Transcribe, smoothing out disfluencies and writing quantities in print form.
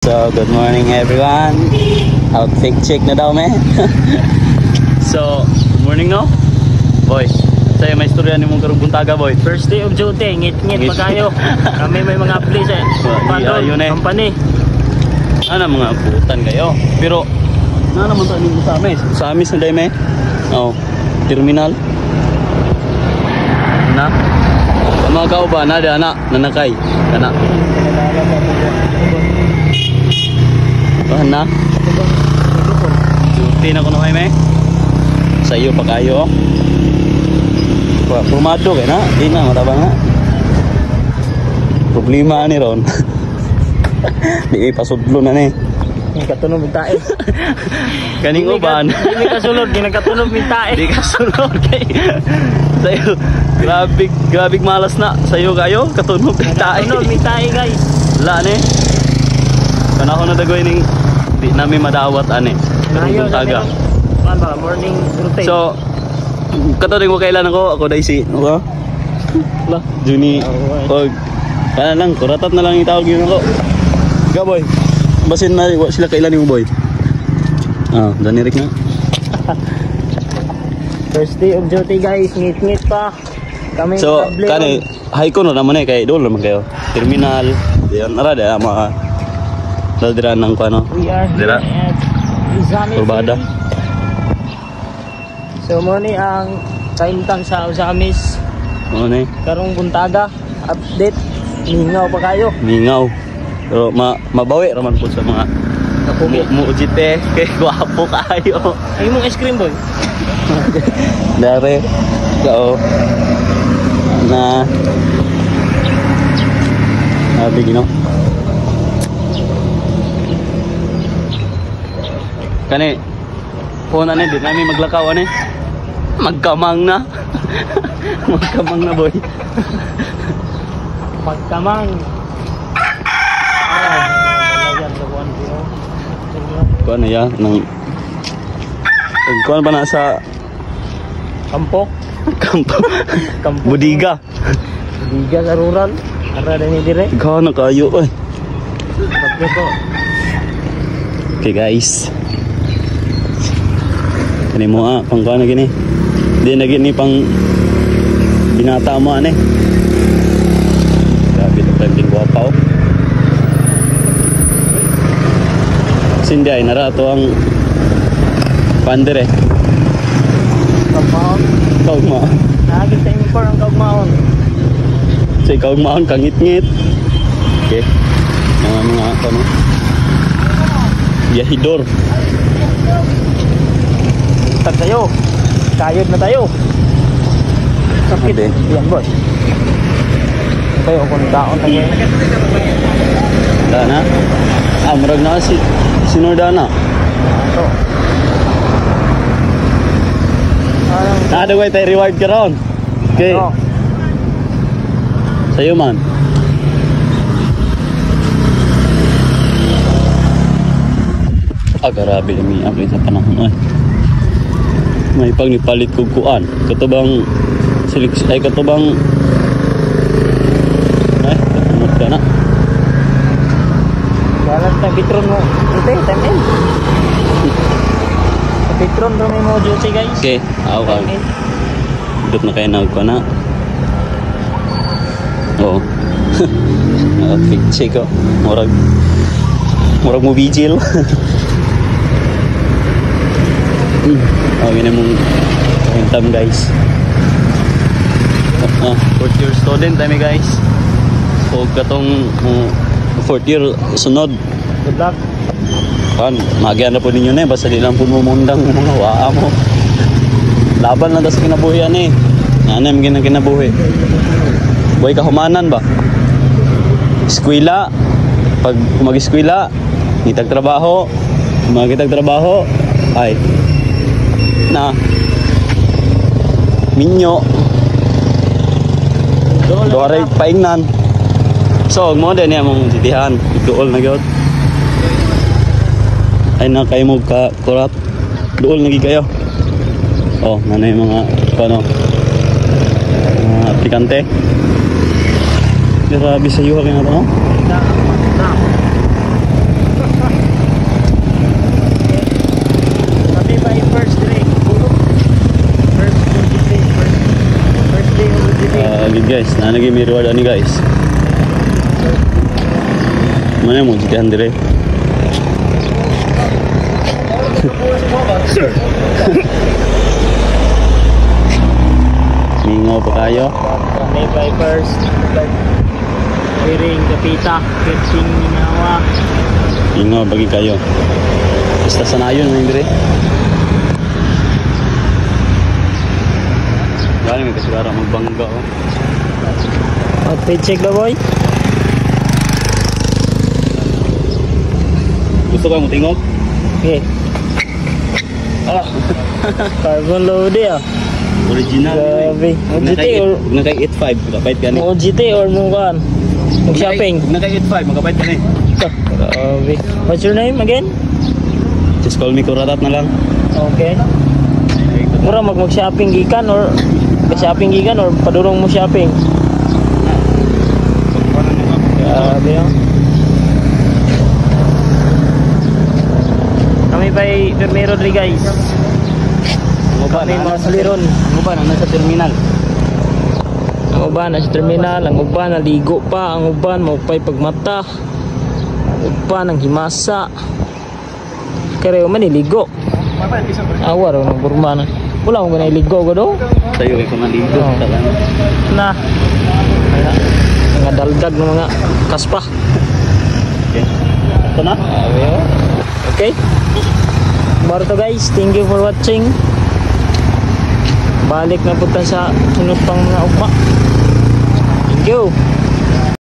So, good morning everyone. Outfit check na daw, me. So, good morning, no? Boy, sa'yo may istorya ni mong karong buntaga, boy. First day of duty, ngit-ngit pa kayo. Kami may mga place company. Ano mga putan kayo? Pero, ano naman tayo nito sa amis? Sa amis na dahi, me? Oh, terminal. Na? Mga kauban, ada anak, nanakay. Anak. Na? Duty na ko na kayo, me? Sa iyo pa kayo, pumado kayo na? Di na, matabang na. Problema ni Ron. Di pasudlo na ni. Hindi katunog ng tae. Kaning uban. Hindi kasunod, hindi nagkatunog ng tae. Di kasunod kay. Sa'yo, grabig malas na. Sa'yo kayo, katunog ng tae. Katunog ng tae, guys. Wala ni. Panahon na dagoy ning di namin madawat ani. Buntaga. Morning routine. So, katunog mo kailan ako dai si ako. Lah, Juni. Og kana lang, kuratat na lang itawag yun ako. Ga boy. Basin na sila kailan mo boy. Ah, danirik na. First day of duty, guys. Ngit-ngit pa. Kami So, kani high ko na naman kay dol naman kayo. Terminal, yan arada mga dira nang kuno. We are Dira. here at Izami Turbada. City. So, muna ang kaintan sa Usamis. Ano ni? Karong buntaga. Update. Mingaw pa kayo. Mingaw. Pero mabawi raman po sa mga muujite kay gwapo kayo. Ay mong ice cream, boy. Dare. So na abi gino. Kani phone ani di nami maglakaw ani. Magkamang na. Magkamang na, boy. Pagkamang. Kuan na ya nang kuan pa na sa Kampok. kampo. Kampok. Budiga. Budiga sa rural. Arada ni dire. Ikaw na kayo oy. Bakit to? Okay guys. Kani mo pang kuan na gini. Di na gini pang binata mo ani. Grabe to pang gwapo. Sindi ay narato ang pandere. Kaugmaon. Kaugmaon. Nakagit sa impor ang kaugmaon. Sa kaugmaon kangit-ngit. Okay. Mga ano. Yahidor. Tag tayo. Kayod na tayo. Sakit. Ate. Yan, boy. Tayo kung taon na yan. Dana. Murag na si Sinordana. Ito. Nada way tayo reward ka ron. Okay. Ano? Sa'yo man. Grabe mi ako sa panahon ay. May pagnipalit kog kuan. Katubang ay katubang ay katumot ka na. Galang na bitron mo. Ito, time in. Sa bitron rin mo duty, guys. Okay, ako ka. Time in. Dut na kayo nagko na. Oo. Outfit check ko. Murag mo vigil. Yun na mong hintam guys. Fourth year student tayo guys. So katong fourth year sunod. Good luck. Kan, magian na po ninyo na basta di lang po mumundang mga waa mo. Laban lang sa kinabuhian eh. Nanay maging kinabuhi. Buhay kahumanan ba? Eskwela. Pag mag-eskwela, ngitag trabaho. Magitag trabaho, ay na minyo. Doray paingnan. So, mo din niya mong titihan. Dool na gyud. Ay na kayo mo ka kurap. Dool lagi kayo. Oh, nanay mga ano mga aplikante. Grabe sa iyo kayo na to. Naging may reward ani guys. Mana mo jitihan dire. Mingaw pa kayo. May vipers. Hearing kapita. Catching minawa. Mingaw bagi kayo. Basta sanayon mo dire. Gani may kasigara magbangga oh. Outfit check ba boy? Gusto ka mo tingog? Okay. Ah. Carbon load ah. Original. Grabe. OGT or naka 85 kapait ka ni. OGT or mo kan? Mag-shopping. Naka 85 magkapait ka ni. Grabe. What's your name again? Just call me Kuratat na lang. Okay. Mura mag-shopping gikan or shopping gikan or padurong mo shopping? Grabe oh. Kami pa'y Permero diri guys. Kami mga saliron. Ang uban ang nasa terminal. Ang uban nasa terminal, ang uban naligo pa, ang uban maupay pagmata. Ang uban ang himasa. Kareo man iligo. Awar ng burman. Wala mo ganay ligo ko do. Sayo kay kung naligo Oh. talan. Na. Mga daldag ng mga kaspa. Okay. Ito na. Okay. Baro to guys, thank you for watching. Balik na punta sa sunod pang mga ugma. Thank you.